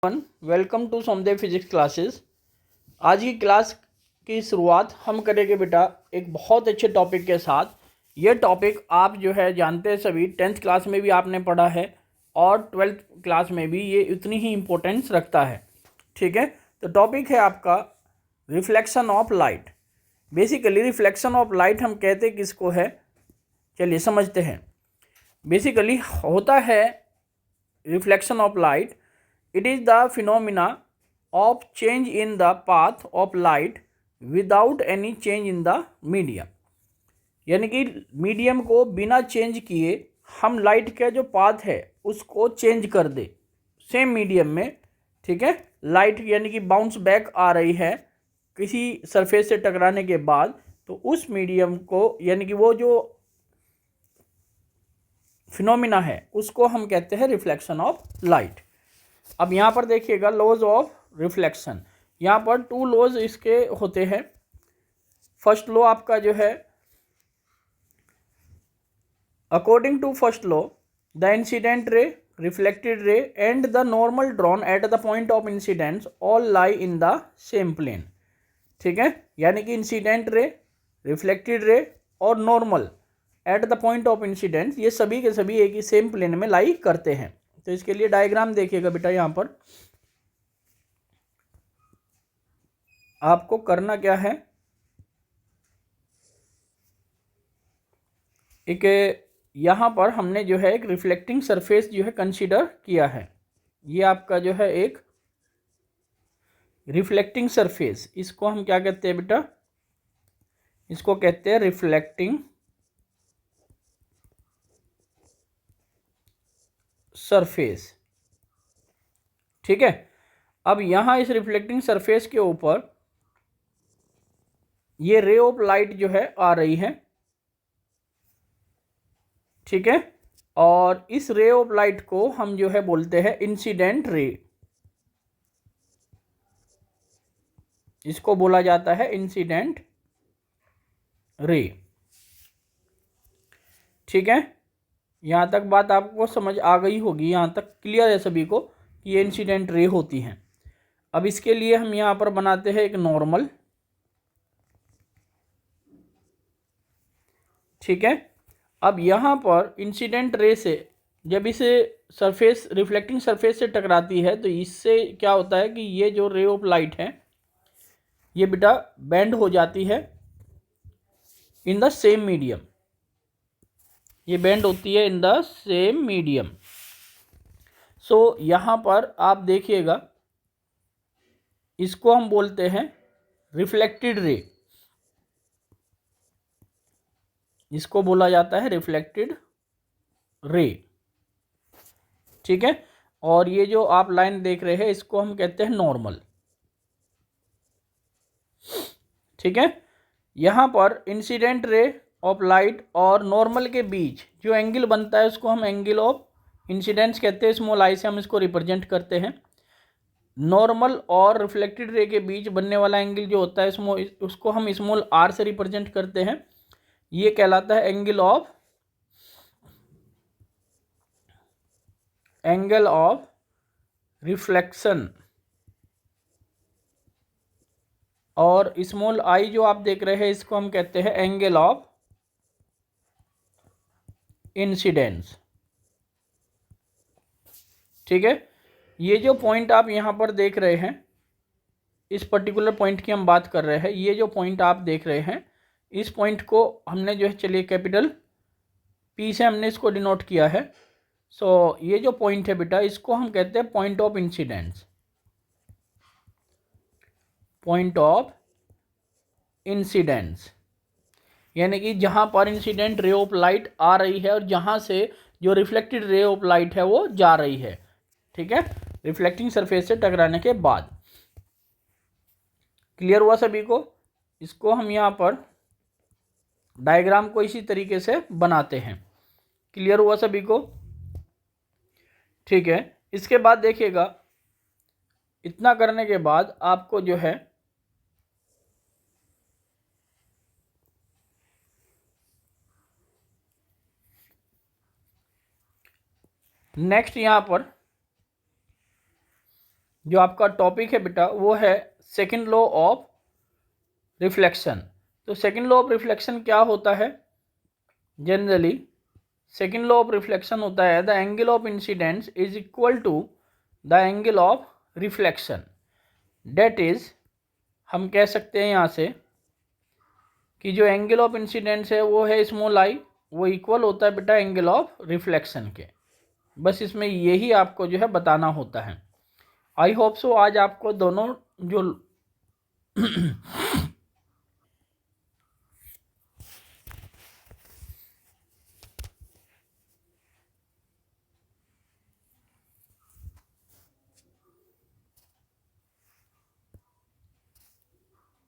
Welcome to Somdev physics classes. आज की class की शुरुआत हम करेंगे बेटा एक बहुत अच्छे टॉपिक के साथ। ये टॉपिक आप जो है जानते हैं सभी, 10th क्लास में भी आपने पढ़ा है और 12th क्लास में भी ये उतनी ही इम्पोर्टेंस रखता है। ठीक है, तो टॉपिक है आपका reflection of light. Basically reflection of light हम कहते किसको है, चलिए समझते हैं। बेसिकली होता है reflection of light, it is the phenomena of change in the path of light without any change in the medium। यानी कि मीडियम को बिना चेंज किए हम लाइट का जो पाथ है उसको चेंज कर दे सेम मीडियम में। ठीक है, लाइट यानी कि बाउंस बैक आ रही है किसी सरफेस से टकराने के बाद, तो उस मीडियम को यानी कि वो जो फिनोमिना है उसको हम कहते हैं रिफ्लेक्शन ऑफ लाइट। अब यहाँ पर देखिएगा लॉज ऑफ रिफ्लेक्शन, यहाँ पर 2 लॉज इसके होते हैं। फर्स्ट लॉ आपका जो है, according to first law the incident ray, reflected ray and the normal drawn at the point of incidence all lie in the same plane. ठीक है, यानी कि इंसिडेंट रे, रिफ्लेक्टेड रे और normal at the point of incidence ये सभी के सभी एक ही सेम प्लेन में लाई करते हैं। तो इसके लिए डायग्राम देखिएगा बेटा, यहाँ पर आपको करना क्या है, एक यहाँ पर हमने जो है एक रिफ्लेक्टिंग सरफेस जो है कंसीडर किया है। ये आपका जो है एक रिफ्लेक्टिंग सरफेस, इसको हम क्या कहते हैं बेटा, इसको कहते हैं रिफ्लेक्टिंग सरफेस। ठीक है, अब यहाँ इस रिफ्लेक्टिंग सरफेस के ऊपर ये रे ऑफ लाइट जो है आ रही है। ठीक है, और इस रे ऑफ लाइट को हम जो है बोलते हैं इंसिडेंट रे, इसको बोला जाता है इंसिडेंट रे। ठीक है, यहाँ तक बात आपको समझ आ गई होगी, यहाँ तक क्लियर है सभी को कि ये इंसिडेंट रे होती हैं। अब इसके लिए हम यहाँ पर बनाते हैं एक नॉर्मल। ठीक है, अब यहाँ पर इंसिडेंट रे से जब इसे सरफेस रिफ्लेक्टिंग सरफेस से टकराती है तो इससे क्या होता है कि ये जो रे ऑफ लाइट है ये बेटा बेंड हो जाती है इन द सेम मीडियम, ये बेंड होती है इन द सेम मीडियम। सो यहाँ पर आप देखिएगा, इसको हम बोलते हैं रिफ्लेक्टेड रे, इसको बोला जाता है रिफ्लेक्टेड रे। ठीक है, और ये जो आप लाइन देख रहे हैं इसको हम कहते हैं नॉर्मल। ठीक है, यहाँ पर इंसिडेंट रे ऑफ लाइट और नॉर्मल के बीच जो एंगल बनता है उसको हम एंगल ऑफ इंसिडेंस कहते हैं, स्मॉल आई से हम इसको रिप्रेजेंट करते हैं। नॉर्मल और रिफ्लेक्टेड रे के बीच बनने वाला एंगल जो होता है उसको हम स्मॉल आर से रिप्रेजेंट करते हैं। ये कहलाता है एंगल ऑफ रिफ्लेक्शन। और स्मॉल आई जो आप देख रहे हैं इसको हम कहते हैं एंगल ऑफ इंसिडेंस। ठीक है, ये जो पॉइंट आप यहाँ पर देख रहे हैं, इस पर्टिकुलर पॉइंट की हम बात कर रहे हैं, ये जो पॉइंट आप देख रहे हैं इस पॉइंट को हमने जो है चलिए कैपिटल पी से हमने इसको डिनोट किया है। सो ये जो पॉइंट है बेटा इसको हम कहते हैं point of incidence, point of incidence, यानी कि जहाँ पर इंसिडेंट रे ऑफ लाइट आ रही है और जहाँ से जो रिफ्लेक्टेड रे ऑफ लाइट है वो जा रही है। ठीक है, रिफ्लेक्टिंग सरफेस से टकराने के बाद। क्लियर हुआ सभी को? इसको हम यहाँ पर डायग्राम को इसी तरीके से बनाते हैं। क्लियर हुआ सभी को? ठीक है, इसके बाद देखिएगा, इतना करने के बाद आपको जो है नेक्स्ट यहाँ पर जो आपका टॉपिक है बेटा वो है सेकंड लॉ ऑफ रिफ्लेक्शन। तो सेकंड लॉ ऑफ रिफ्लेक्शन क्या होता है? Generally second law of reflection होता है the angle of incidence is equal to the angle of reflection. That is, हम कह सकते हैं यहाँ से कि जो एंगल ऑफ इंसिडेंस है वो है स्मॉल आई, वो इक्वल होता है बेटा एंगल ऑफ रिफ्लेक्शन के। बस इसमें यही आपको जो है बताना होता है। आई होप सो आज आपको दोनों जो